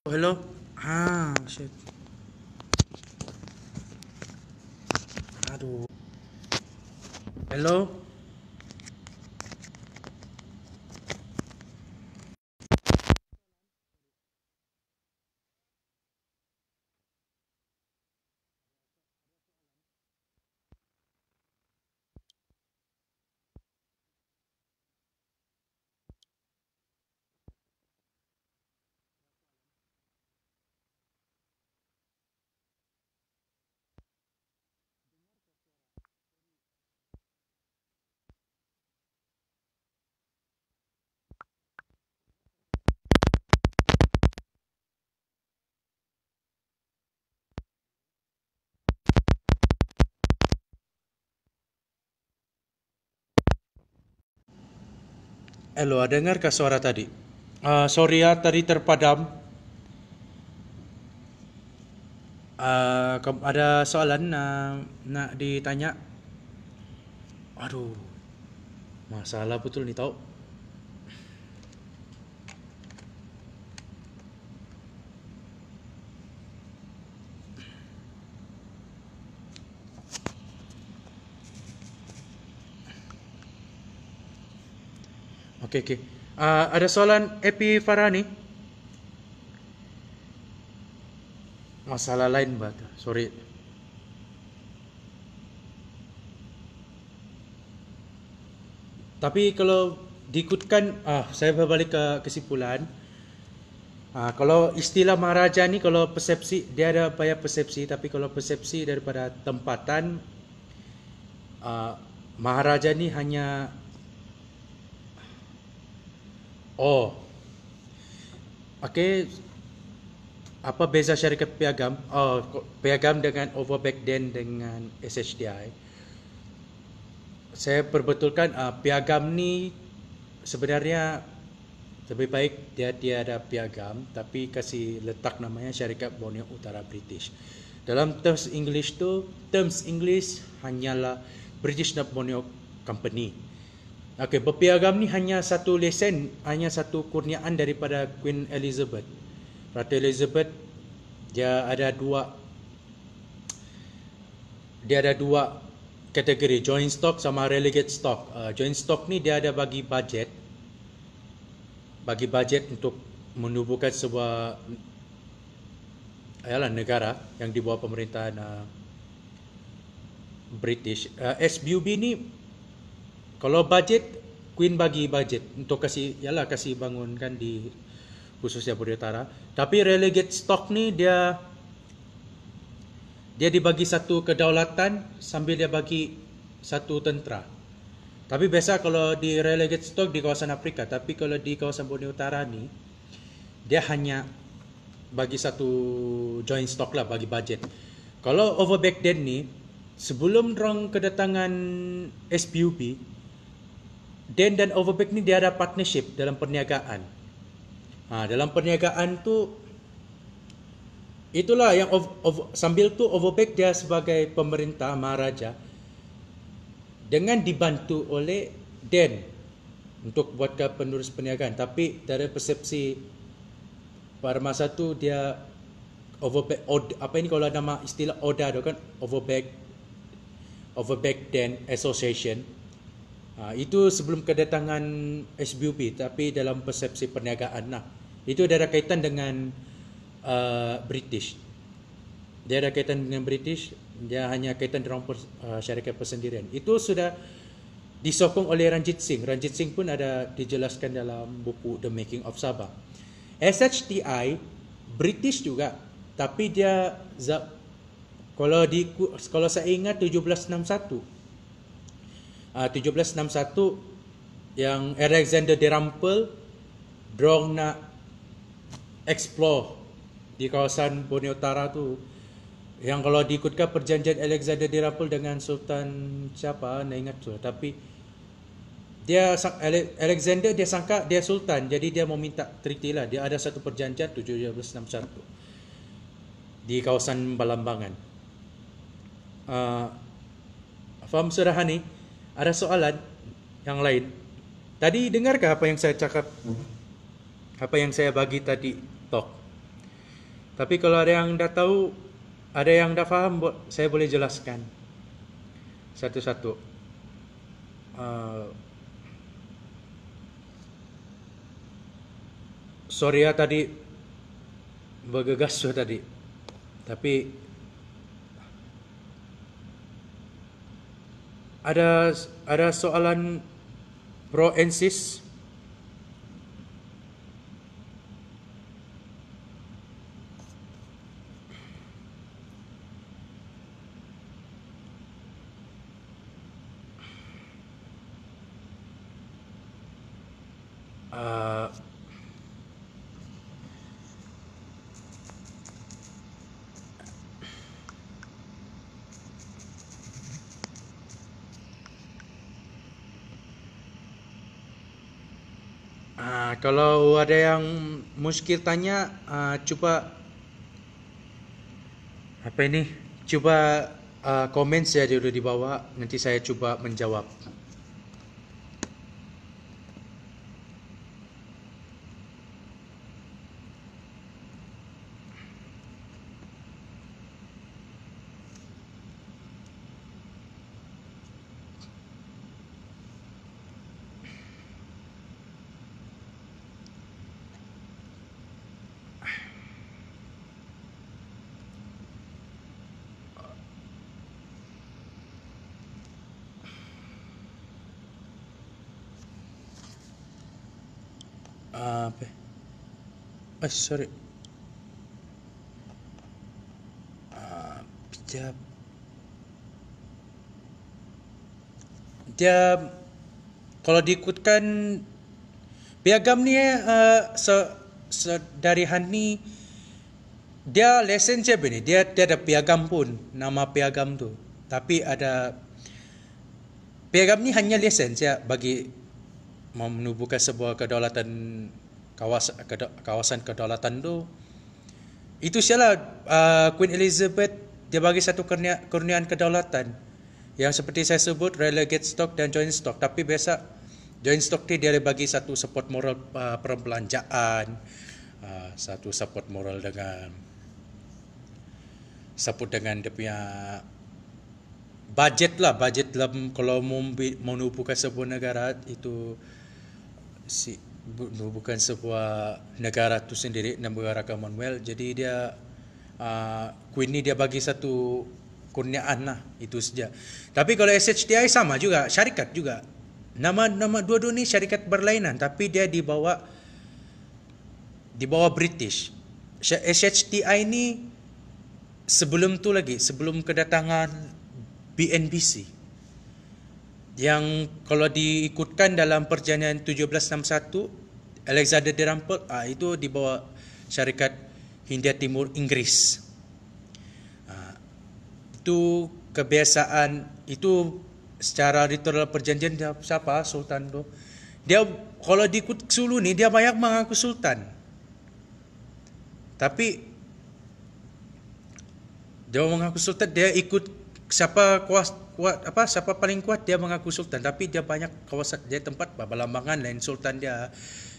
Hello? Shit. Aduh. Hello? Hello, dengarkah suara tadi? Sorry ya, tadi terpadam. Ada soalan nak ditanya. Aduh, masalah betul nih tau. Oke, oke. Ada soalan Epi Farani? Masalah lain, Mbak. Sorry. Tapi kalau diikutkan, saya berbalik ke kesimpulan. Kalau istilah Maharaja ni, kalau persepsi, dia ada banyak persepsi. Tapi kalau persepsi daripada tempatan, Maharaja ni hanya okey. Apa beza syarikat piagam? Piagam dengan overback then dengan SHDI. Saya perbetulkan piagam ni sebenarnya lebih baik dia tiada piagam tapi kasih letak namanya Syarikat Borneo Utara British. Dalam terms English hanyalah British North Borneo Company. Okey, berpiagam ni hanya satu lesen, hanya satu kurniaan daripada Queen Elizabeth. Ratu Elizabeth dia ada dua kategori, joint stock sama relegate stock. Joint stock ni dia ada bagi budget untuk menubuhkan sebuah negara yang di bawah pemerintahan British. SBUB ni kalau budget, Queen bagi budget untuk kasih bangunkan di khususnya Borneo Utara. Tapi relegate stock ni dia dibagi satu kedaulatan sambil dia bagi satu tentera. Tapi biasa kalau di relegate stock di kawasan Afrika, tapi kalau di kawasan Borneo Utara ni dia hanya bagi satu joint stock lah, bagi budget. Kalau overback then ni, sebelum dorang kedatangan SPUB, Den dan overback ni dia ada partnership dalam perniagaan. Dalam perniagaan tu itulah yang sambil tu overback dia sebagai pemerintah Maharaja dengan dibantu oleh Den untuk buatkan penerus perniagaan. Tapi dari persepsi pada masa tu dia overback, kalau nama istilah ODA tu kan, overback Den Association. Itu sebelum kedatangan SBUP, tapi dalam persepsi perniagaan lah. Itu ada kaitan dengan British. Dia ada kaitan dengan British, dia hanya kaitan dengan syarikat persendirian. Itu sudah disokong oleh Ranjit Singh. Ranjit Singh pun ada dijelaskan dalam buku The Making of Sabah. SHTI British juga, tapi dia kalau saya ingat 1761 yang Alexander de Rampel dorang nak explore di kawasan Borneo Utara tu, yang kalau diikutkan perjanjian Alexander de Rampel dengan Sultan siapa nak ingat tu, tapi Alexander dia sangka dia sultan, jadi dia mau minta treaty lah. Dia ada satu perjanjian 1761 di kawasan Balambangan. Faham Surahani? Ada soalan yang lain? Tadi dengarkah apa yang saya cakap? Apa yang saya bagi tadi talk? Tapi kalau ada yang dah tahu, ada yang dah faham, saya boleh jelaskan satu-satu. Sorry ya tadi bergegas tadi. Tapi ada soalan pro and sis. Uh, Kalau ada yang muskil tanya, cuba apa ini? Cuba komen saja dulu di bawah, nanti saya coba menjawab. Apa? Sorry. Sekejap. Dia kalau diikutkan piagam ni dari Hani, dia lesen siapa ni? Dia ada piagam pun, nama piagam tu. Tapi ada piagam ni hanya lesen saja bagi menubuhkan sebuah kedaulatan, kawasan kedaulatan tu. Itu sialah Queen Elizabeth dia bagi satu kurniaan kedaulatan yang seperti saya sebut relegate stock dan joint stock. Tapi biasa joint stock ni dia bagi satu support moral perbelanjaan, satu support moral dengan dia punya budget dalam kalau menubuhkan sebuah negara itu bukan sebuah negara tu sendiri, negara Commonwealth. Jadi dia Queen ni dia bagi satu kurniaan lah, itu saja. Tapi kalau SHTI sama juga, syarikat juga. Nama dua-dua ni syarikat berlainan, tapi dia di bawah British. SHTI ni sebelum tu lagi, sebelum kedatangan BNBC. Yang kalau diikutkan dalam perjanjian 1761 Alexander the Rumpled, itu di bawah syarikat Hindia Timur Inggris. Itu kebiasaan, itu secara literal perjanjian dia, siapa sultan tu, dia kalau diikut Sulu ni dia banyak mengaku sultan, tapi dia mengaku sultan, dia ikut siapa siapa paling kuat dia mengaku sultan. Tapi dia banyak kawasan, dia tempat belambangan lain sultan dia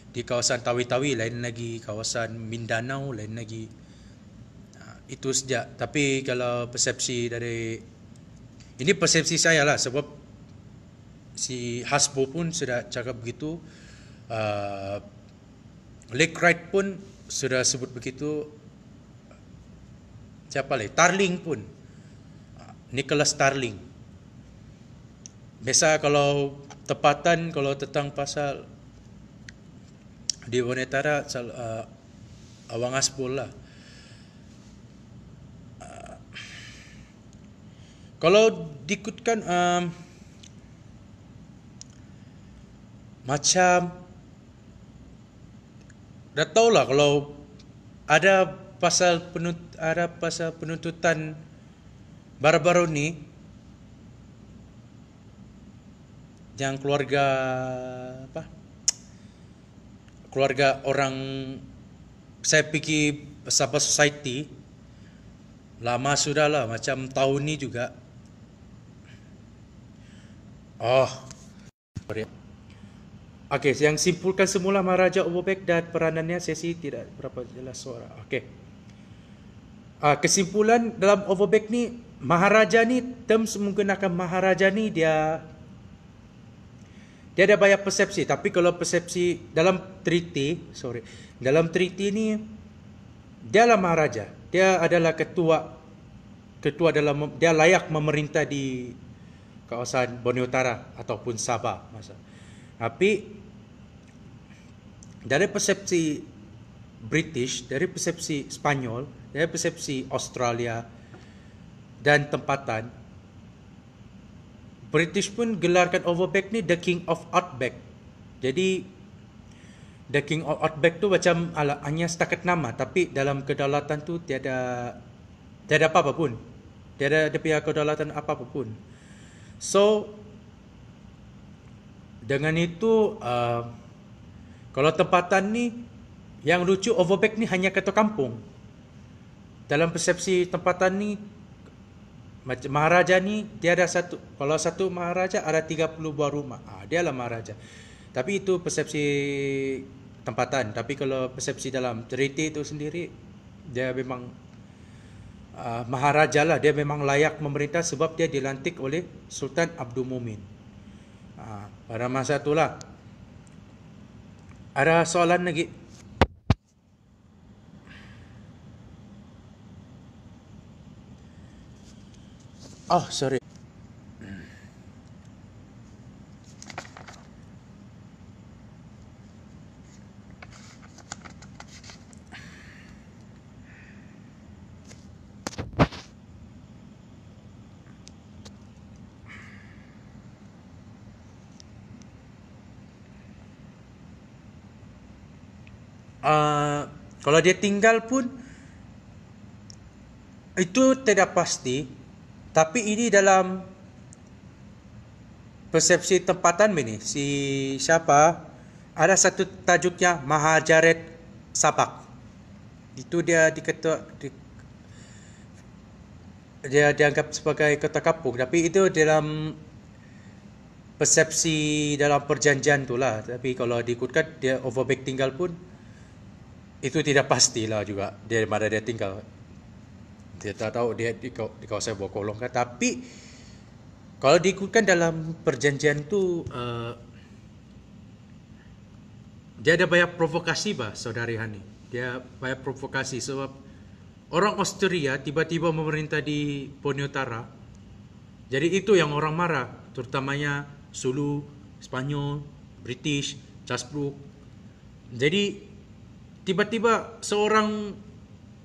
di kawasan Tawi-Tawi, lain lagi kawasan Mindanao, lain lagi. Itu saja. Tapi kalau persepsi dari ini persepsi saya lah, sebab si Hasbo pun sudah cakap begitu, Lake Wright pun sudah sebut begitu, siapa lagi, Tarling pun, Nicholas Tarling. Biasa kalau tepatan, kalau tentang pasal di Wanetara, Awang Hasbo lah. Kalau diikutkan macam dah tahulah, kalau ada pasal penuntutan baru-baru ni yang keluarga orang, saya fikir Sabah Society lama sudah lah, macam tahun ni juga. Okey, yang simpulkan semula Maharaja Obobek dan peranannya, sesi tidak berapa jelas suara. Okey. kesimpulan dalam overback ni, Maharaja ni, terms menggunakan Maharaja ni dia ada banyak persepsi. Tapi kalau persepsi dalam dalam treaty ni, dia adalah Maharaja. Dia adalah ketua dalam, dia layak memerintah di kawasan Borneo Utara ataupun Sabah. Tapi dari persepsi British, dari persepsi Spanyol, dari persepsi Australia dan tempatan, British pun gelarkan overback ni the King of Outback. Jadi the King of Outback tu macam hanya setakat nama, tapi dalam kedaulatan tu tiada apa-apa pun. Tiada dia punya kedaulatan apa-apa pun. So dengan itu kalau tempatan ni yang lucu, overback ni hanya ketua kampung. Dalam persepsi tempatan ni, Maharaja ni dia ada kalau satu Maharaja ada 30 buah rumah. Dia lah Maharaja. Tapi itu persepsi tempatan. Tapi kalau persepsi dalam treaty itu sendiri, dia memang Maharaja lah. Dia memang layak memerintah sebab dia dilantik oleh Sultan Abdul Mumin. Pada masa itulah. Ada soalan lagi? Oh, sorry. Kalau dia tinggal pun itu tidak pasti, tapi ini dalam persepsi tempatan ini. Si siapa, ada satu tajuknya Mahajaret Sabak. Itu dia dia dianggap sebagai kota kampung, tapi itu dalam persepsi dalam perjanjian tu lah. Tapi kalau diikutkan dia overback tinggal pun, itu tidak pastilah juga dia mana dia tinggal. Dia tak tahu dia di kawasan Bokolong kan. Tapi kalau diikutkan dalam perjanjian tu, dia ada banyak provokasi saudari Hani. Dia banyak provokasi sebab orang Austria tiba-tiba memerintah di Borneo Utara. Jadi itu yang orang marah, terutamanya Sulu, Spanyol, British, Casbrook. Jadi tiba-tiba seorang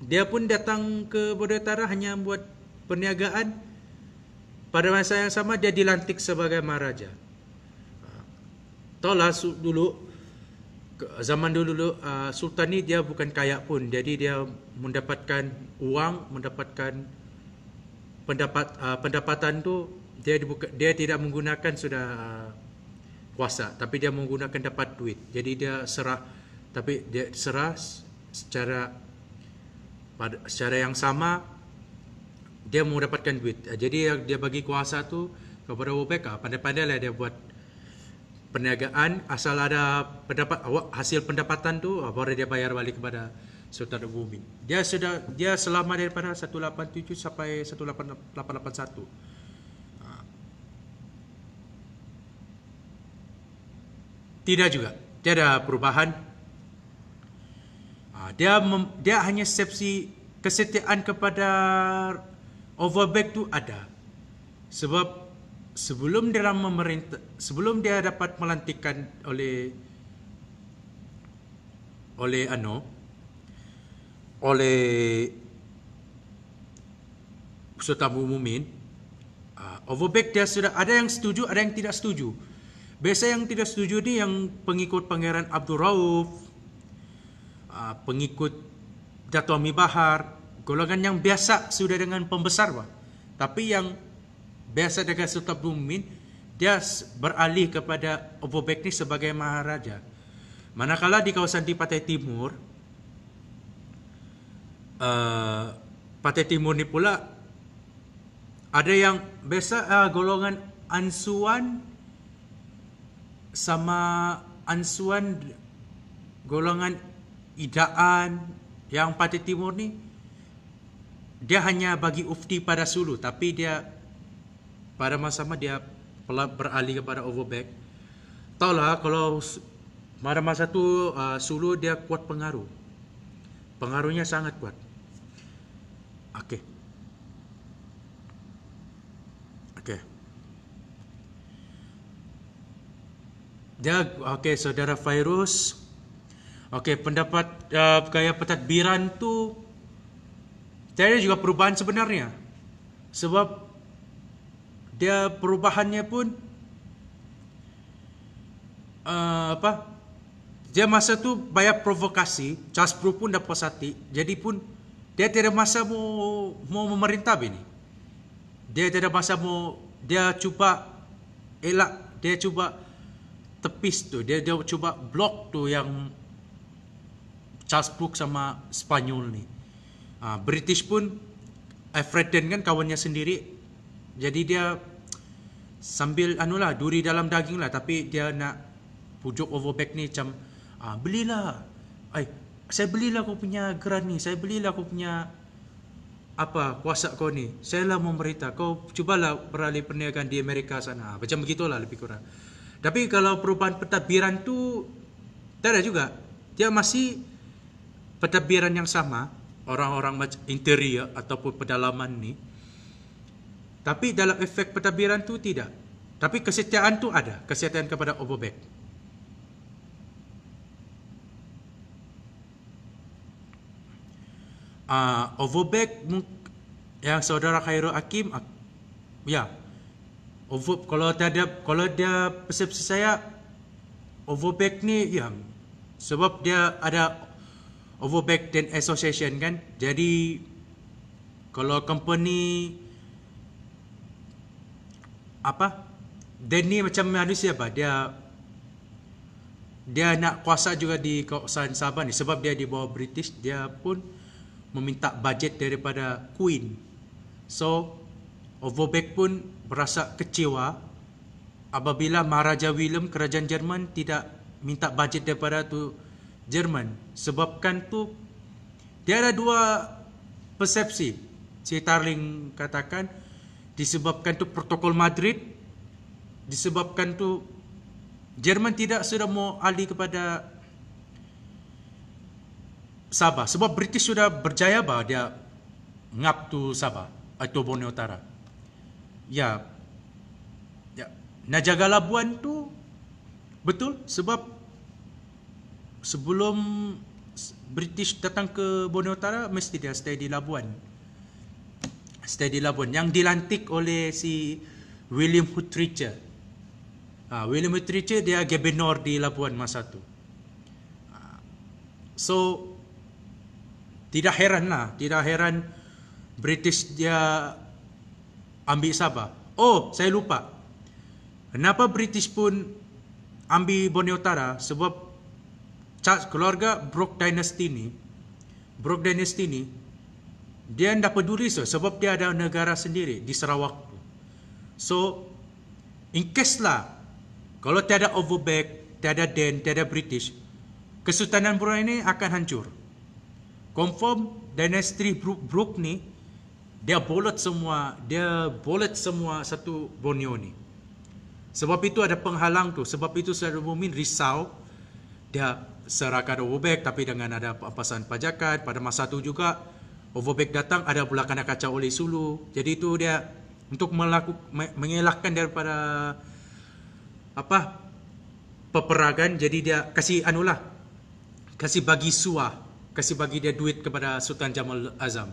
dia pun datang ke Borneo Utara hanya buat perniagaan. Pada masa yang sama dia dilantik sebagai Maharaja. Taulah dulu, zaman dulu Sultan ni dia bukan kaya pun. Jadi dia mendapatkan uang, mendapatkan pendapatan tu dia tidak menggunakan sudah kuasa, tapi dia menggunakan dapat duit. Jadi dia serah, tapi dia serah secara yang sama dia mau dapatkan duit. Jadi dia bagi kuasa tu kepada overback. Pandai-pandai lah dia buat perniagaan, asal ada hasil pendapatan tu baru dia bayar balik kepada Sultan Abdul Mumin. Dia selama daripada 187 sampai 1881. Tidak juga, tiada perubahan. Dia hanya kesetiaan kepada overback tu ada. Sebab sebelum dia dapat melantikkan oleh Sultan Abdul Mumin, overback dia sudah ada yang setuju, ada yang tidak setuju. Biasa yang tidak setuju ni yang pengikut Pangeran Abdul Rauf, pengikut Dato' Amir Bahar, golongan yang biasa sudah dengan pembesar. Tapi yang biasa dengan Sultan Abdul Mumin, dia beralih kepada overback ni sebagai Maharaja. Manakala di kawasan di Pantai Timur, Pantai Timur ni pula ada yang biasa golongan Ansuan sama Ansuan, golongan Idaan yang Pantai Timur ni dia hanya bagi ufti pada Sulu, tapi dia pada masa dia beralih kepada overback. Taulah kalau pada masa tu Sulu dia kuat pengaruh. Pengaruhnya sangat kuat. Okey. Okey. Dia okey, saudara Fairuz. Okey, pendapat gaya pentadbiran tu tiada juga perubahan sebenarnya. Sebab dia perubahannya pun dia masa tu banyak provokasi, Charles Pro pun dah puas hati, jadi pun dia tidak masa mau memerintah ini. Dia tidak masa dia cuba elak, dia cuba tepis tu, dia cuba blok tu yang Charles Brooke sama Spanyol ni. British pun Freden kan kawannya sendiri, jadi dia sambil duri dalam daging lah, tapi dia nak pujuk overback ni macam belilah, saya belilah kau punya geran ni, saya belilah kau punya kuasa kau ni, saya lah memerintah, kau cubalah beralih perniagaan di Amerika sana, macam begitulah lebih kurang. Tapi kalau perubahan pentadbiran tu tak ada juga, dia masih pentadbiran yang sama, orang-orang macam interior ataupun pedalaman ni, tapi dalam efek pentadbiran tu tidak. Tapi kesetiaan tu ada, kesetiaan kepada overback. Overback yang saudara Khairul Hakim, ya, kalau dia persepsi saya, overback ni ya, sebab dia ada overback dan association kan, jadi kalau company dan ni macam manusia dia nak kuasa juga di kawasan Sabah ni, sebab dia di bawah British, dia pun meminta bajet daripada Queen. So overback pun berasa kecewa apabila Maharaja William kerajaan Jerman tidak minta bajet daripada tu Jerman. Sebabkan tu dia ada dua persepsi. Si Tarling katakan disebabkan tu protokol Madrid, disebabkan tu Jerman tidak sudah mau alih kepada Sabah, sebab British sudah berjaya dia ngap tu Sabah atau Borneo Utara. Ya, nak jaga Labuan tu betul, sebab sebelum British datang ke Borneo Utara mesti dia stay di Labuan. Stay di Labuan yang dilantik oleh si William Huttridge. William Huttridge dia gubernur di Labuan masa tu. So tidak heran British dia ambil Sabah. Oh, saya lupa. Kenapa British pun ambil Borneo Utara? Sebab keluarga Brooke Dynasty ni dia tidak peduli sebab dia ada negara sendiri di Sarawak. So in case lah kalau tiada overback, tiada Den, tiada British, Kesultanan Brunei ini akan hancur. Confirm dinasti Brooke ni dia bolot semua satu Borneo ni. Sebab itu ada penghalang tu. Sebab itu Saudara Mumin risau dia serahkan overback, tapi dengan ada pampasan pajakan pada masa tu juga overback datang, ada pula kena kacau oleh Sulu. Jadi itu dia untuk mengelakkan daripada peperangan, jadi dia kasih bagi dia duit kepada Sultan Jamal Azam.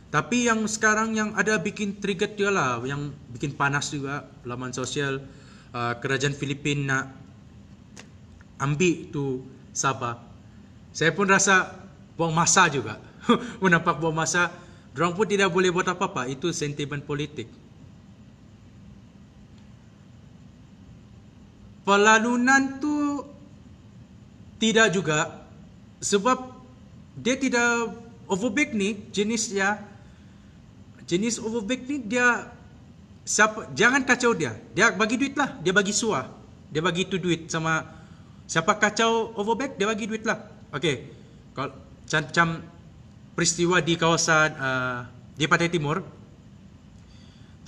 Tapi yang sekarang yang ada bikin trigger dia lah, yang bikin panas juga laman sosial, kerajaan Filipin nak ambil tu Sabah. Saya pun rasa buang masa juga. Nampak buang masa. Diorang pun tidak boleh buat apa-apa. Itu sentimen politik. Pelalunan tu tidak juga, sebab dia tidak overback ni jenis overback ni dia jangan kacau dia bagi duit lah, dia bagi suah, dia bagi tu duit sama siapa kacau overback, dia bagi duit lah. Okey, kalau macam peristiwa di kawasan di Pantai Timur,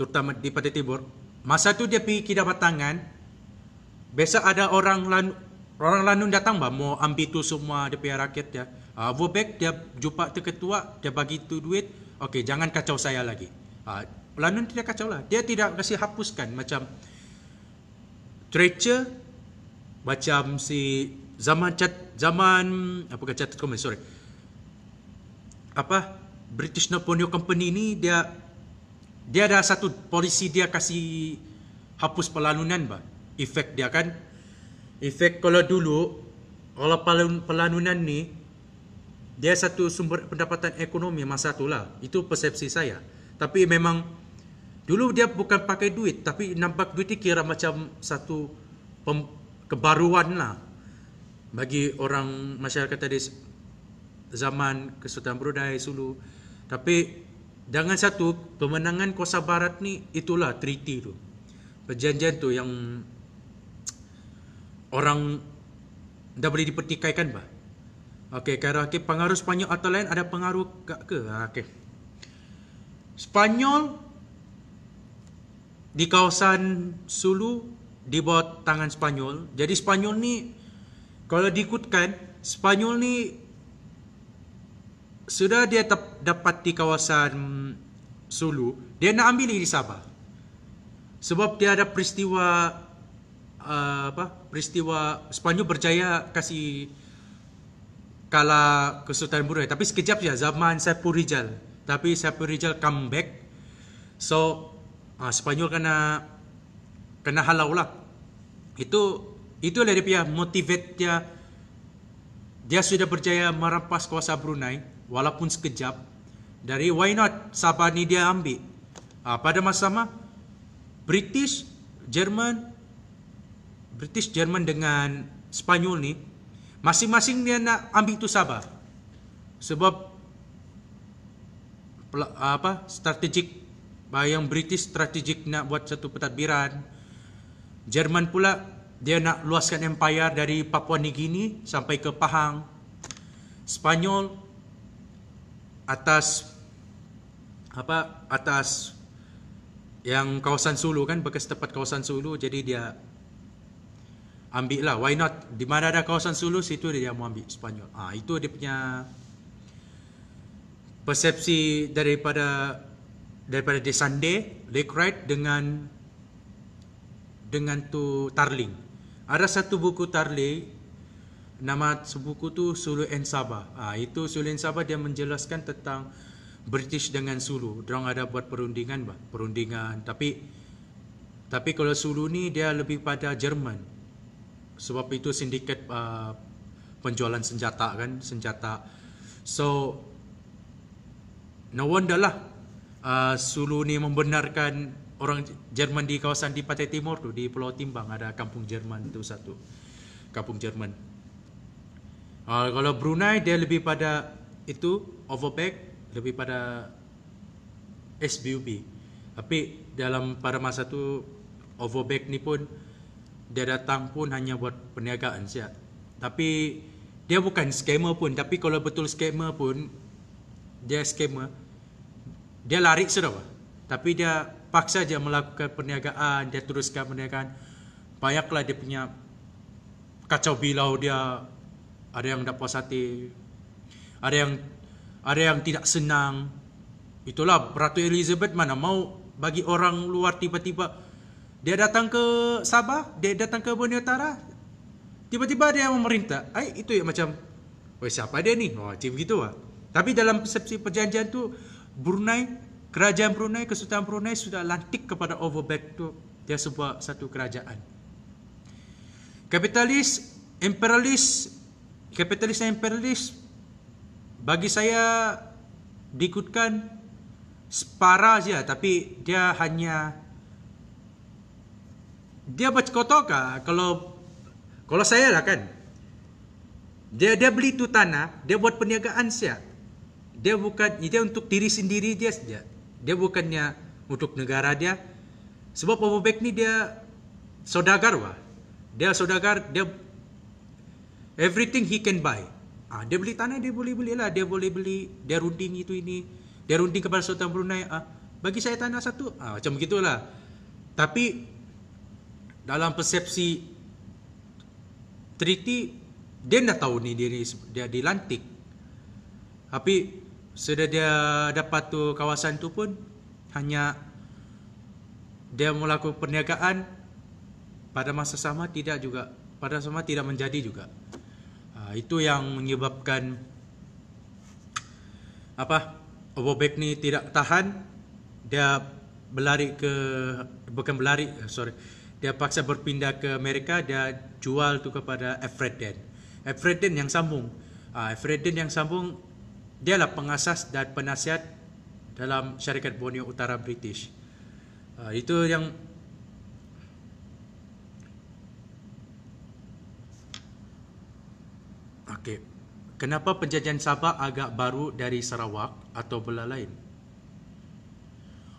terutama di Pantai Timur. Masa tu dia pergi kedatangan, biasa ada orang Lanun datang bah, mau ambil tu semua dia punya rakyat dia. Overback dia jumpa tu ketua, dia bagi tu duit, okey jangan kacau saya lagi. Lanun tidak kacau lah, dia tidak kasih hapuskan macam Thatcher, macam si zaman apa catat komen, sorry. British Napoleon Company ni dia ada satu polisi dia kasih hapus pelanunan bah. Efek dia kan. Efek kalau dulu kalau pelanunan ni dia satu sumber pendapatan ekonomi masa tu lah. Itu persepsi saya. Tapi memang dulu dia bukan pakai duit, tapi nampak duit ni kira macam satu kebaruan lah bagi orang masyarakat tadi zaman Kesultanan Brunei, Sulu. Tapi dengan satu pemenangan kuasa barat ni, itulah treaty tu. Perjanjian tu yang orang dah boleh dipertikaikan bah. Okey, kalau pengaruh Spanyol atau lain ada pengaruh ke? Okey. Spanyol di kawasan Sulu di bawah tangan Spanyol. Jadi Spanyol ni kalau diikutkan, Spanyol ni sudah dia dapat di kawasan Sulu, dia nak ambil di Sabah. Sebab dia ada peristiwa Spanyol berjaya kasih kalah Kesultanan Brunei, tapi sekejap saja zaman Saiful Rijal. Tapi Saiful Rijal come back. So Spanyol kena halau lah. Itulah dia punya motivate dia. Dia sudah berjaya merampas kuasa Brunei walaupun sekejap. Dari why not Sabah ni dia ambil. Pada masa sama British Jerman dengan Spanyol ni masing-masing dia nak ambil tu Sabah. Sebab strategik yang British strategik nak buat satu pentadbiran. Jerman pula dia nak luaskan empire dari Papua New Guinea sampai ke Pahang. Spanyol atas yang kawasan Sulu kan, bekas tempat kawasan Sulu, jadi dia ambil lah, why not, di mana ada kawasan Sulu situ dia mau ambil Spanyol. Itu dia punya persepsi daripada Desande, Lake Wright dengan tu Tarling. Ada satu buku Tarling, nama buku tu Sulu and Sabah. Itu Sulu and Sabah dia menjelaskan tentang British dengan Sulu. Diorang ada buat perundingan. Tapi kalau Sulu ni dia lebih pada Jerman. Sebab itu sindiket penjualan senjata kan, So no wonder lah Sulu ni membenarkan orang Jerman di kawasan di Pantai Timur tu, di Pulau Timbang ada kampung Jerman tu satu. Kampung Jerman. Kalau Brunei dia lebih pada itu overback, lebih pada SBUP. Tapi pada masa tu overback ni pun dia datang pun hanya buat perniagaan saja. Tapi dia bukan scammer pun. Tapi kalau betul scammer pun, dia scammer, dia lari sudah. Tapi dia paksa je melakukan perniagaan, dia teruskan perniagaan. Banyaklah dia punya kacau bilau dia. Ada yang tak puas hati, ada yang tidak senang. Itulah Ratu Elizabeth mana mau bagi orang luar tiba-tiba dia datang ke Sabah, dia datang ke Borneo Utara, tiba-tiba dia memerintah. Itu yang macam, siapa dia ni? Macam gitu lah. Tapi dalam persepsi perjanjian tu, Kerajaan Brunei, Kesultanan Brunei sudah lantik kepada overback tu. Dia sebuah satu kerajaan. Kapitalis dan imperialis bagi saya diikutkan separa saja, tapi dia berkotok kalau saya lah kan, dia beli tu tanah, dia buat perniagaan saja. Dia untuk diri sendiri dia saja. Dia bukannya untuk negara dia. Sebab overback ni dia saudagar wah. Dia saudagar, dia everything he can buy. Dia beli tanah, dia boleh beli lah, dia boleh beli, dia runding itu ini. dia runding kepada Sultan Brunei, bagi saya tanah satu, macam begitulah. Tapi dalam persepsi treaty, dia dah tahu ni dia dilantik. Tapi sudah dia dapat tu kawasan tu pun hanya dia melakukan perniagaan, pada masa sama tidak menjadi juga. Itu yang menyebabkan Overbeck ni tidak tahan. Dia dia paksa berpindah ke Amerika. Dia jual tu kepada Efredin. Efredin yang sambung. Dialah pengasas dan penasihat dalam syarikat Borneo Utara British. Itu yang okey. Kenapa penjajahan Sabah agak baru dari Sarawak atau belah lain?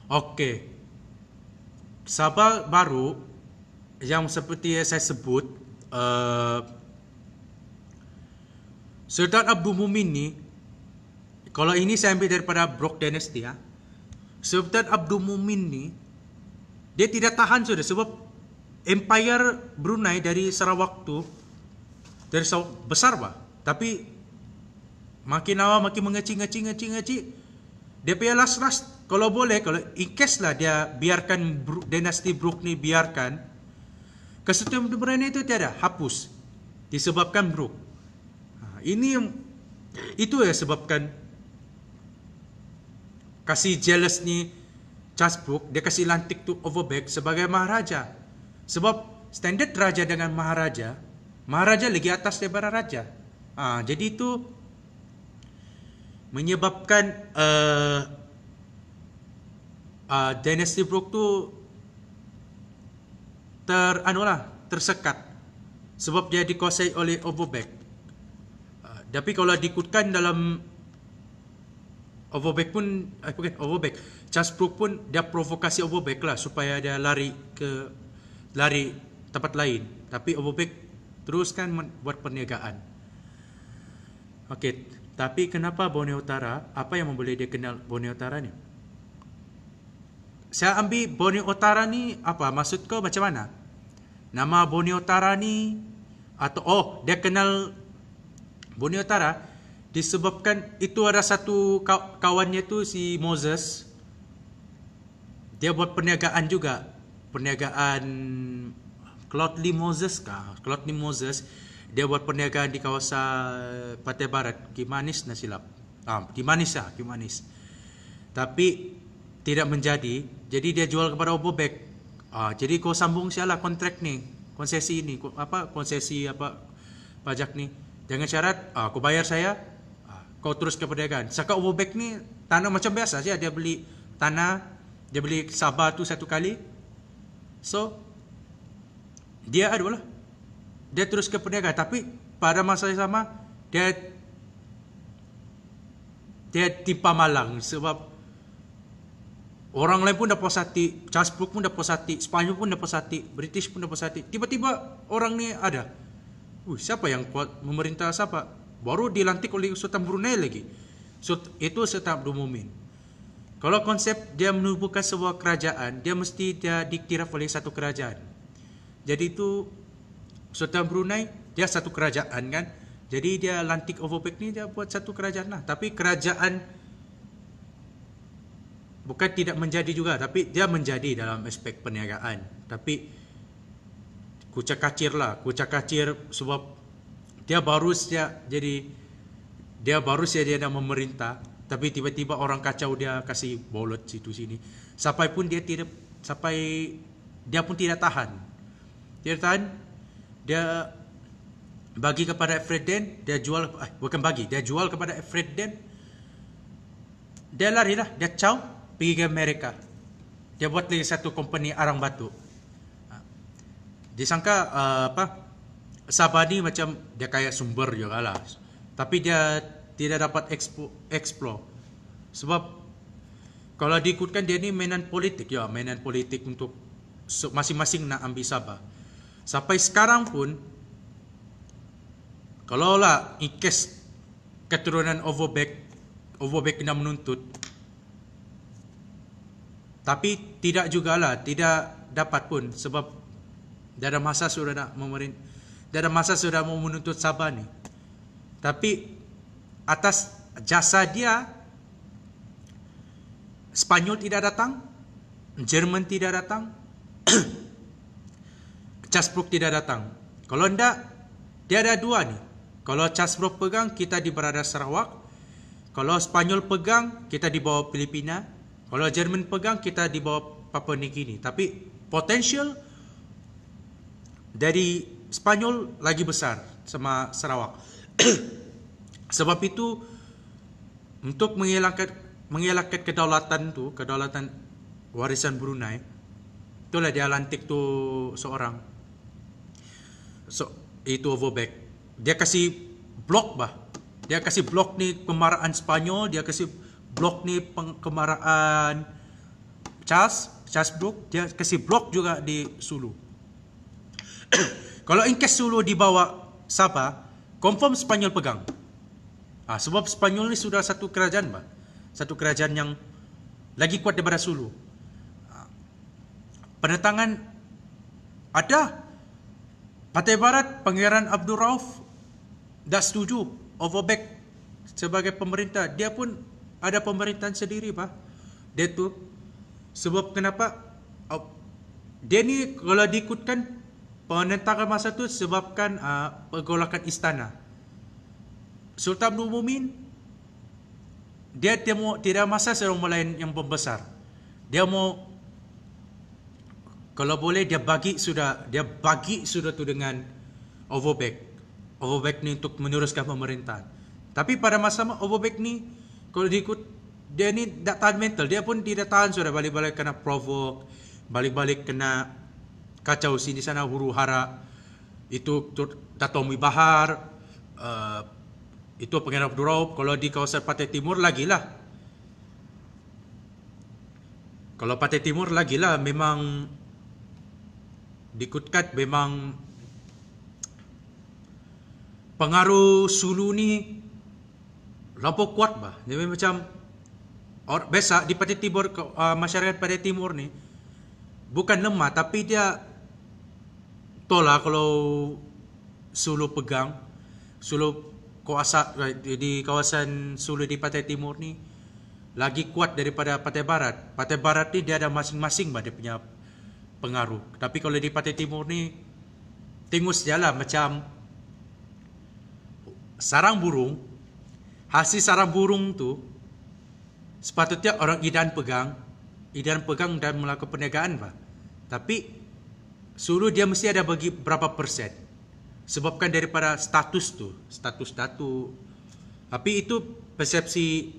Okey. Sabah baru yang seperti saya sebut, Sultan Abdul Mumin ni, kalau ini saya ambil daripada Brok Dynasty, Sultan Abdul Mumin ni dia tidak tahan sudah, sebab Empire Brunei dari Sarawak tu besar bah. Tapi makin awal makin mengecil. Dia punya last kalau boleh, kalau in-case lah dia biarkan dinasti Brooke ni biarkan, Kesultanan Brunei itu tiada, hapus disebabkan Brooke. Itu yang sebabkan kasih jealous ni Charles Brooke, dia kasih lantik tu Overbeck sebagai maharaja. Sebab standard raja dengan maharaja lagi atas daripada raja. Jadi itu menyebabkan dinasti Brooke tu tersekat sebab dia dikuasai oleh Overbeck. Tapi kalau diikutkan dalam Charles Brooke pun dia provokasi Overbeck lah supaya dia lari tempat lain. Tapi Overbeck teruskan buat perniagaan. Okey, tapi kenapa Borneo Utara? Apa yang memboleh dia kenal Borneo Utara ni? Saya ambil Borneo Utara ni apa? Maksud kau macam mana? Nama Borneo Utara ni atau dia kenal Borneo Utara disebabkan itu ada satu kawannya tu si Moses. Dia buat perniagaan juga. Perniagaan Cloudley Moses. Dia buat perniagaan di kawasan Pantai Barat, Kimanis nak silap. Kimanis. Tapi tidak menjadi. Jadi dia jual kepada Overbeck. Jadi kau sambung sialah kontrak ni, konsesi ni, pajak ni. Dengan syarat kau bayar saya, kau terus ke perniagaan. Saka Overbeck ni tanah macam biasa saja, dia beli tanah, dia beli Sabah tu satu kali. So dia dia terus ke perniagaan, tapi pada masa yang sama dia timpa malang sebab orang lain pun dah puas hati, Charles Brooke pun dah puas hati, Sepanyol pun dah puas hati, British pun dah puas hati. Tiba-tiba orang ni ada. Siapa yang kuat memerintah Sabah? Baru dilantik oleh Sultan Brunei lagi. Itu Sultan Abdul Mumin. Kalau konsep dia menubuhkan sebuah kerajaan, dia mesti dia diktiraf oleh satu kerajaan. Jadi itu Sultan Brunei dia satu kerajaan kan. Jadi dia lantik Overbeck ni dia buat satu kerajaan lah. Tapi kerajaan bukan tidak menjadi juga, tapi dia menjadi dalam aspek perniagaan. Tapi kucak-kacir sebab dia baru saja dia nak memerintah, tapi tiba-tiba orang kacau dia kasih bolot situ sini. Sampai dia pun tidak tahan. Dia bagi kepada Efredin, dia jual kepada Efredin. Dia lari lah, dia pergi ke Amerika. Dia buat lagi satu company arang batu. Disangka Sabah ni macam dia kayak sumber juga lah. Tapi dia tidak dapat explore. Sebab kalau diikutkan dia ni mainan politik untuk masing-masing nak ambil Sabah. Sampai sekarang pun kalau lah in case keturunan Overbeck kena menuntut, Tapi tidak jugalah, tidak dapat pun sebab dalam masa sudah nak dalam masa sudah mau menuntut Sabah ni. Tapi atas jasa dia, Spanyol tidak datang, Jerman tidak datang, Chasbrooke tidak datang. Kalau tidak, dia ada dua ni. Kalau Chasbrooke pegang, kita di berada Sarawak. Kalau Spanyol pegang, kita di bawah Filipina. Kalau Jerman pegang, kita di bawah Papua New Guinea. Tapi potential dari Spanyol lagi besar sama Sarawak. Sebab itu, untuk mengelakkan kedaulatan tu, kedaulatan warisan Brunei, itulah dia lantik tu seorang. Itu Overbeck. Dia kasih blok bah. Dia kasih blok ni kemarahan Spanyol, dia kasih blok ni kemarahan Chasbrooke, dia kasih blok juga di Sulu. Kalau in case Sulu dibawa Sabah, confirm Spanyol pegang. Sebab Spanyol ni sudah satu kerajaan bah. Satu kerajaan yang lagi kuat daripada Sulu. Penetangan ada. Pantai Barat, Pangeran Abdul Rauf tak setuju Overbeck sebagai pemerintah. Dia pun ada pemerintahan sendiri bah. Dia tu sebab kenapa dia ni kalau diikutkan penentangan masa tu sebabkan pergolakan istana. Sultan Abdul Mumin dia tidak masa seorang Melayu yang pembesar. Dia mau kalau boleh dia bagi sudah tu dengan Overbeck. Overbeck ni untuk meneruskan pemerintahan. Tapi pada masa Overbeck ni kalau diikut dia ni tak tahan mental, dia pun tidak tahan sudah balik-balik kena provoke, balik-balik kena kacau sini sana huru hara. Itu Dato' Mi Bahar, itu Pangeran Abdul Rauf. Kalau di kawasan Pantai Timur lagilah. Kalau Pantai Timur lagilah memang diikutkan memang pengaruh Sulu ni lampau kuat bah. Dia macam biasa di Pantai Timur, masyarakat Pantai Timur ni bukan lemah tapi dia tolak kalau Sulu pegang. Sulu kuasa di kawasan Sulu di Pantai Timur ni lagi kuat daripada Pantai Barat. Pantai Barat ni dia ada masing-masing bah dia punya pengaruh. Tapi kalau di Pantai Timur ni tengok sajalah macam sarang burung. Hasil sarang burung tu sepatutnya orang Idan pegang dan melakukan perniagaan bah. Tapi Sulu dia mesti ada bagi berapa persen. Sebabkan daripada status datu. Tapi itu persepsi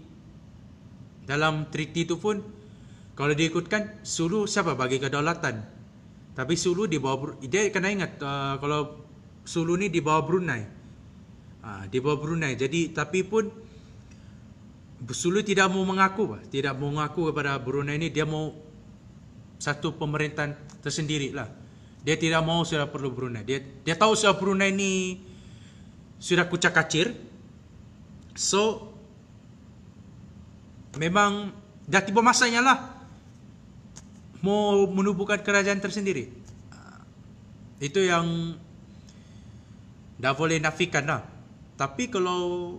dalam treaty tu pun kalau diikutkan Sulu siapa bagi kedaulatan. Tapi Sulu di bawah dia kena ingat kalau Sulu ni di bawah Brunei. Di bawah Brunei. Jadi tapi pun Sulu tidak mau mengaku kepada Brunei ni. Dia mau satu pemerintahan tersendiri lah. Dia tidak mau sudah perlu Brunei. Dia tahu sudah Brunei ni sudah kucak kacir. So memang dah tiba masanya lah mau menubuhkan kerajaan tersendiri. Itu yang dah boleh nafikan lah. Tapi kalau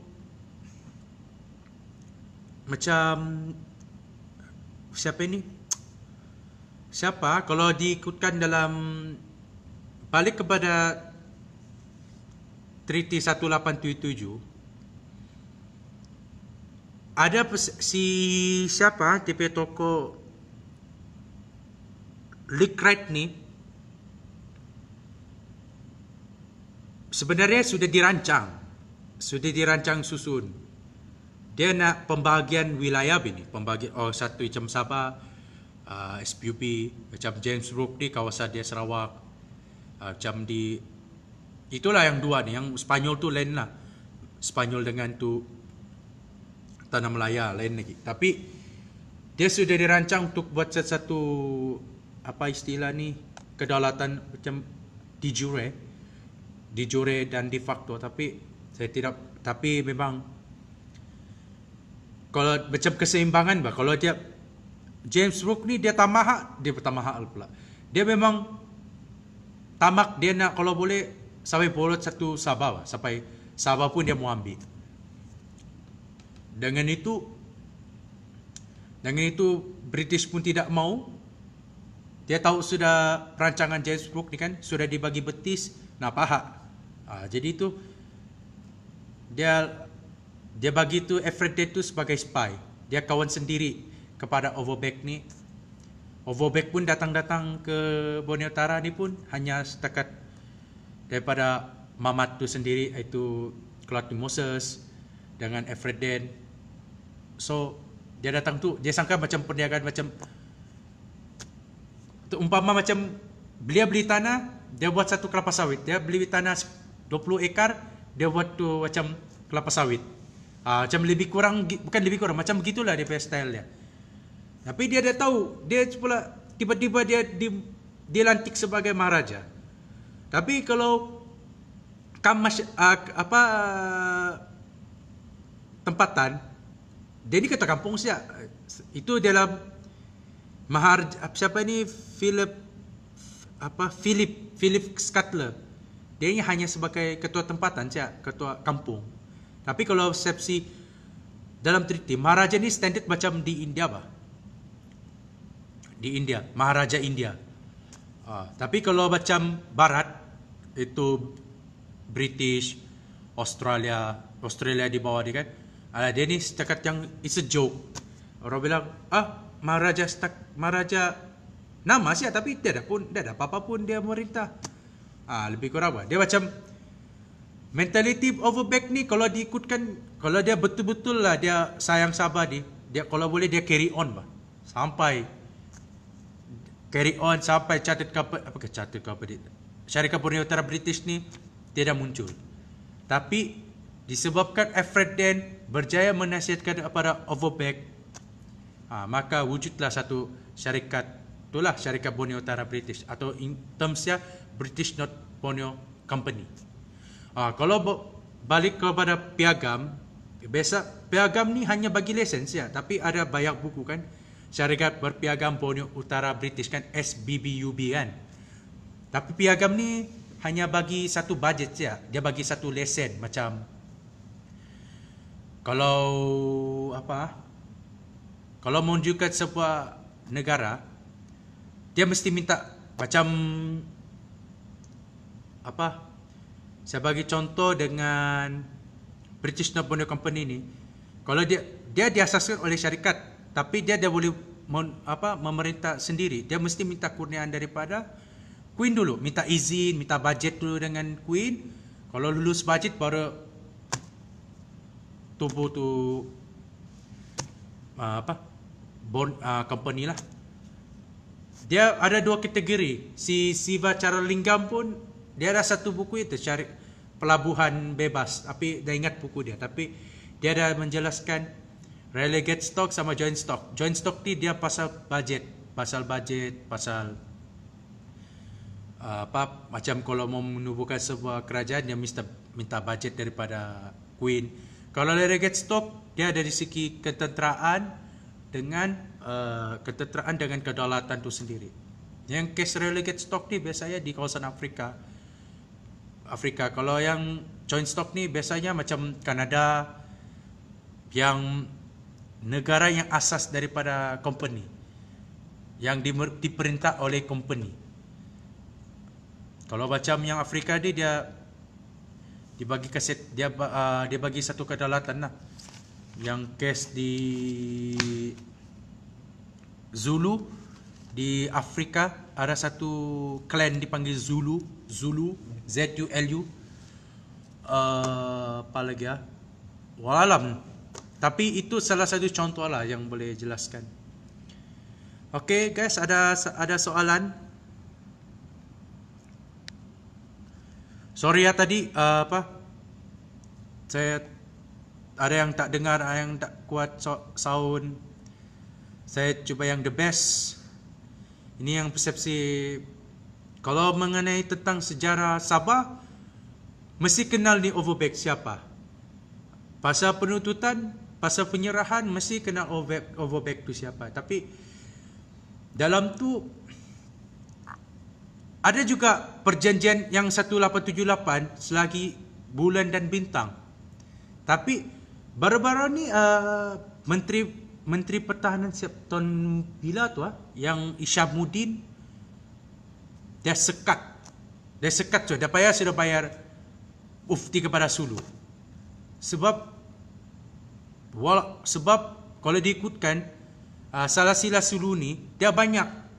macam siapa kalau diikutkan dalam balik kepada Treaty 1877 ada si siapa tipe toko Lickright ni sebenarnya sudah dirancang susun. Dia nak pembahagian wilayah ini, satu macam Sabah, SPUP, macam James Brook di kawasan dia Sarawak, macam di itulah yang dua ni, yang Spanyol tu lain lah. Spanyol dengan tu Tanah Melaya lain lagi. Tapi dia sudah dirancang untuk buat satu apa istilah ni, kedaulatan macam de jure dan de facto. Tapi memang kalau macam keseimbangan bah, kalau dia James Brooke ni dia tamahal pula. Dia memang tamak, dia nak kalau boleh sampai bolot satu Sabah, sampai Sabah pun dia mau ambil. Dengan itu British pun tidak mau. Dia tahu sudah perancangan James Brooke ni kan sudah dibagi betis, nak pahak. Jadi itu dia bagi tu Alfred Dean tu sebagai spy. Dia kawan sendiri kepada Overbeck ni. Overbeck pun datang ke Borneo Utara ni pun hanya setakat daripada Mamat tu sendiri, iaitu Claude Moses dengan Alfred Dean. So dia datang tu, dia sangka macam perniagaan macam umpama macam dia beli tanah, dia buat satu kelapa sawit. Dia beli tanah 20 ekar, dia buat tu macam kelapa sawit. Macam lebih kurang, bukan lebih kurang, macam begitulah dia punya style dia. Tapi dia dah tahu, dia pula tiba-tiba dia dilantik sebagai maharaja. Tapi kalau tempatan, dia ni kata kampung siap. Itu dalam siapa ni, Philip Scuttler. Dia ni hanya sebagai ketua tempatan siap, ketua kampung. Tapi kalau persepsi dalam treaty, maharaja ni standard macam di India di India, Maharaja India. Tapi kalau macam Barat, itu British, Australia di bawah dia kan. Dia ni setakat yang it's a joke. Orang bilang, Maharaja nama sih, tapi dia ada apa-apa pun dia merintah. Lebih kurang apa? Dia macam mentality Overbeck ni kalau diikutkan, kalau dia betul-betul lah dia sayang Sabah dia kalau boleh dia carry on sampai Syarikat Borneo Utara British ni tidak muncul. Tapi disebabkan Alfred Dean berjaya menasihatkan kepada Overbeck, maka wujudlah satu syarikat, itulah Syarikat Borneo Utara British, atau in termsnya British North Borneo Company. Kalau balik kepada piagam, biasa piagam ni hanya bagi lesen ya, tapi ada banyak buku kan. Syarikat Berpiagam Borneo Utara British kan, SBBUB kan. Tapi piagam ni hanya bagi satu budget ya, dia bagi satu lesen. Macam kalau menunjukkan sebuah negara, dia mesti minta macam saya bagi contoh dengan British North Borneo Company ni. Kalau dia diasaskan oleh syarikat, tapi dia boleh memerintah sendiri. Dia mesti minta kurniaan daripada Queen dulu, minta izin, minta budget dulu dengan Queen. Kalau lulus budget baru tubuh tu company lah. Dia ada dua kategori. Si Siva Charalinggam pun dia ada satu buku itu, Pelabuhan Bebas. Tapi dah ingat buku dia. Tapi dia ada menjelaskan relegate stock sama joint stock. Joint stock ni dia pasal budget, pasal macam kalau mau menubuhkan sebuah kerajaan dia minta budget daripada Queen. Kalau relegate stock dia dari segi ketenteraan dengan kedaulatan tu sendiri. Yang case relegate stock ni biasanya di kawasan Afrika. Kalau yang joint stock ni biasanya macam Kanada, yang negara yang asas daripada company, yang diperintah oleh company. Kalau macam yang Afrika ni dia dibagi dia bagi satu kedaulatan lah. Yang case di Zulu di Afrika ada satu clan dipanggil Zulu, ZULU. Apa lagi ya? Wallahualam. Tapi itu salah satu contoh lah yang boleh jelaskan. Okay guys, ada soalan? Sorry ya tadi saya ada yang tak dengar, ada yang tak kuat sound. Saya cuba yang the best. Ini yang persepsi. Kalau mengenai tentang sejarah Sabah, mesti kenal ni Overbeck siapa. Pasal penuntutan, pasal penyerahan, mesti kenal Overbeck tu siapa. Tapi Dalam tu ada juga perjanjian yang 1878 selagi bulan dan bintang. Tapi baru-baru ni Menteri Pertahanan tahun bila tu yang Isyamuddin dia sekat tu, sudah bayar ufti kepada Sulu. Sebab kalau diikutkan Salasila Sulu ni dia banyak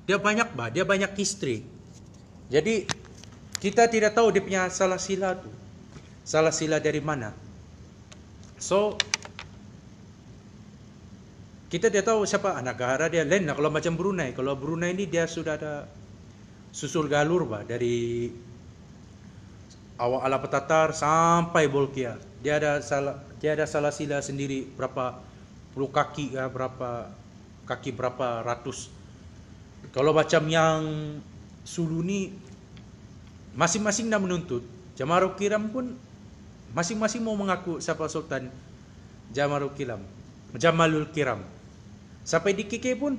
history. Jadi kita tidak tahu dia punya salasila tu. Salasila dari mana. So kita tidak tahu siapa negara dia. Lain lah kalau macam Brunei. Kalau Brunei ni dia sudah ada susul galur dari awal ala Petatar sampai Bolkiah. Dia ada salasila sendiri berapa puluh kaki berapa ratus. Kalau macam yang Sulu ni masing-masing dah menuntut. Jamarul Kiram pun masing-masing mau mengaku siapa Sultan Jamalul Kiram. Sampai di KK pun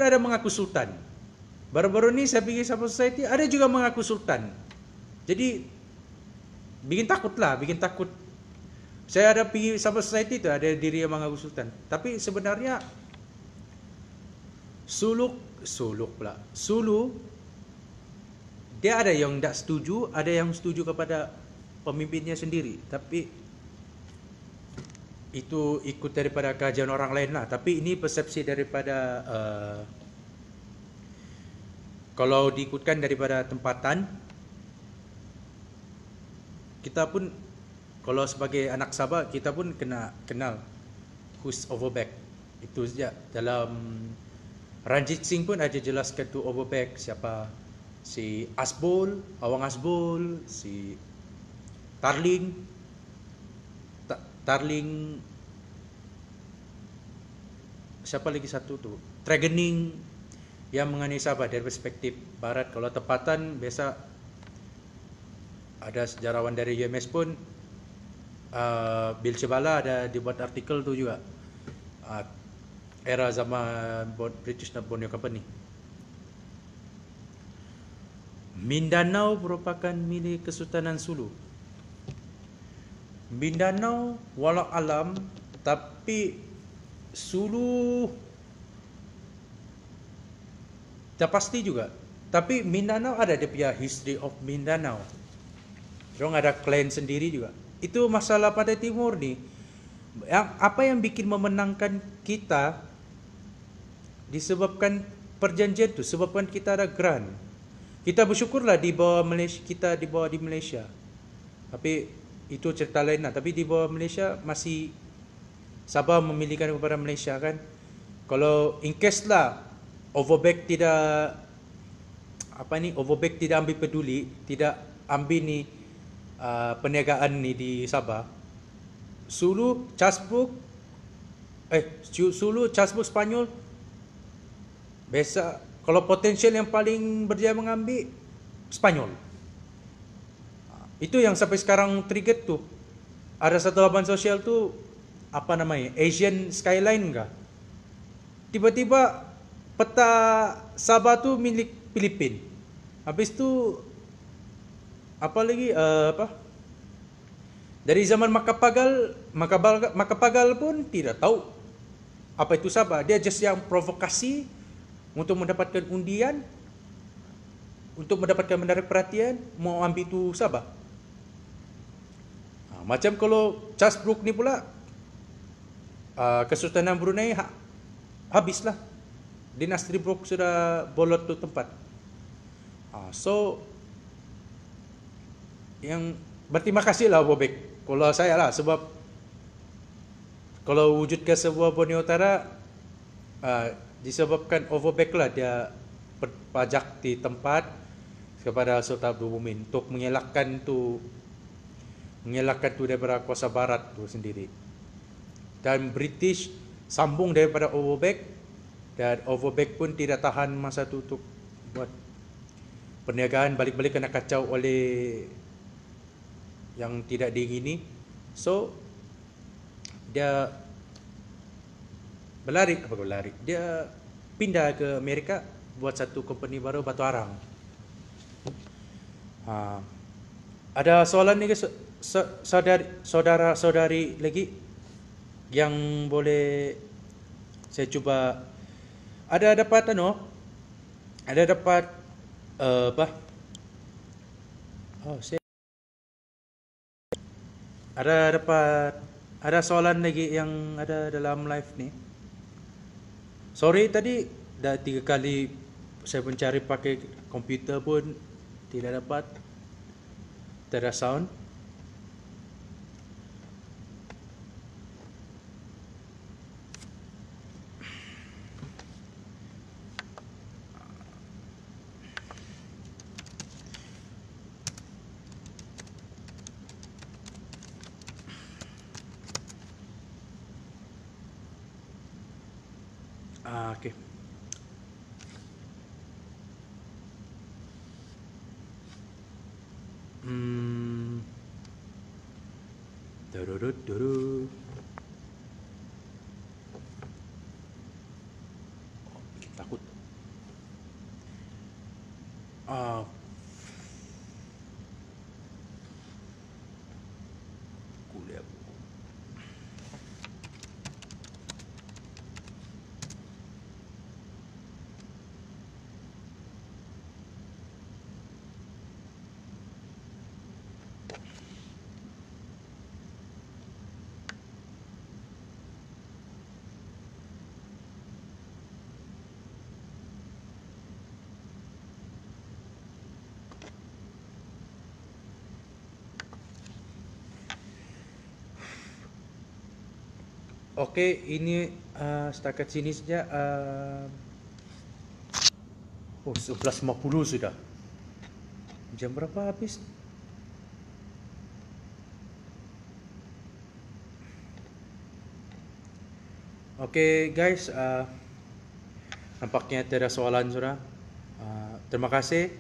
ada mengaku Sultan. Baru-baru ni saya pergi Sabah Society ada juga mengaku Sultan. Jadi bikin takut. Saya ada pergi Sabah Society tu ada diri yang mengaku Sultan. Tapi sebenarnya Sulu dia ada yang tak setuju, ada yang setuju kepada pemimpinnya sendiri. Tapi itu ikut daripada kajian orang lain lah. Tapi ini persepsi daripada kalau diikutkan daripada tempatan, kita pun kalau sebagai anak Sabah kita pun kenal who's Overbeck. Itu saja. Dalam Ranjit Singh pun ada jelaskan tu Overbeck siapa. Si Awang Asbol, si Tarling, siapa lagi satu tu? Tregening yang mengenai Sabah dari perspektif barat. Kalau tempatan biasa ada sejarawan dari UMS pun Bill Cebala ada dibuat artikel tu juga. Era zaman British Borneo Company. Mindanao merupakan milik Kesultanan Sulu. Mindanao walau alam, tapi Sulu tak pasti juga. Tapi Mindanao ada dia punya history of Mindanao. Diorang ada clan sendiri juga. Itu masalah pada timur ni. Apa yang bikin memenangkan kita disebabkan perjanjian tu, sebabkan kita ada grant. Kita bersyukurlah di bawah Malaysia, kita di bawah di Malaysia. Tapi itu cerita lain lah. Tapi di bawah Malaysia masih Sabah memilihkan kepada Malaysia kan. Kalau in case lah Overbeck tidak ambil peduli, tidak ambil ni perniagaan ni di Sabah. Sulu, Casbuk Spanyol biasa. Kalau potensial yang paling berjaya mengambil Spanyol. Itu yang sampai sekarang trigger tu. Ada satu laman sosial tu apa namanya? Asian Skyline enggak? Tiba-tiba peta Sabah tu milik Filipin. Habis tu apa lagi dari zaman Makapagal pun tidak tahu apa itu Sabah. Dia just yang provokasi untuk mendapatkan undian, untuk mendapatkan menarik perhatian, mau ambil tu Sabah. Macam kalau Charles Brooke ni pula, Kesultanan Brunei habislah. Dinasti Brooke sudah bolot tu tempat. So yang berterima kasih lah Bobek. Kalau saya lah, sebab kalau wujudkan sebuah Borneo Utara, disebabkan Overbeck lah dia pajak di tempat kepada Sultan Abdul Mumin untuk mengelakkan tu daripada kuasa barat tu sendiri. Dan British sambung daripada Overbeck, dan Overbeck pun tidak tahan masa tu untuk buat perniagaan, balik-balik kena kacau oleh yang tidak diingini. So dia berlari. Dia pindah ke Amerika buat satu company baru Batu Arang. Ada soalan ni ke saudara-saudari lagi yang boleh saya cuba. Ada dapat apa? Saya ada soalan lagi yang ada dalam live ni. Sorry tadi dah 3 kali saya mencari pakai komputer pun tidak dapat. Tidak ada sound. Okay. Durut. Takut. Kuliah. Okey, ini setakat sini saja. 11.50 sudah. Jam berapa habis? Okey guys, nampaknya tiada soalan sudah. Terima kasih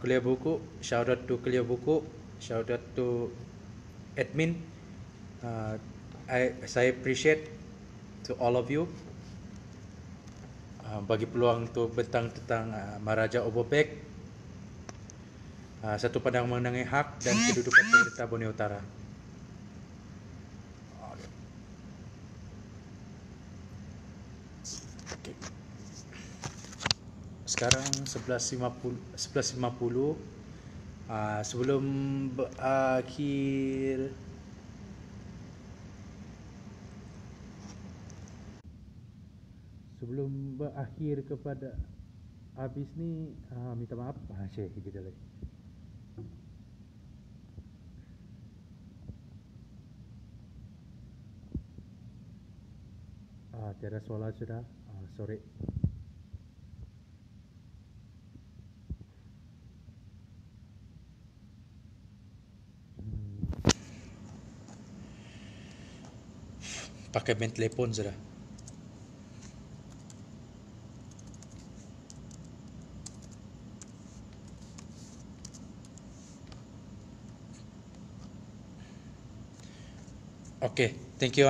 Kuliah Buku. Shout out to Kuliah Buku. Shout out to admin. Saya appreciate to all of you bagi peluang untuk bentang tentang Maharaja Obobek, satu pandangan mengenai hak dan kedudukan pemerintah Borneo Utara. Okay. Sekarang 11.50. Sebelum berakhir kepada habis ni, minta maaf. Syekh kita lagi. Tiada soalan sudah. Sorry. Pakai main telepon sudah. Okay, thank you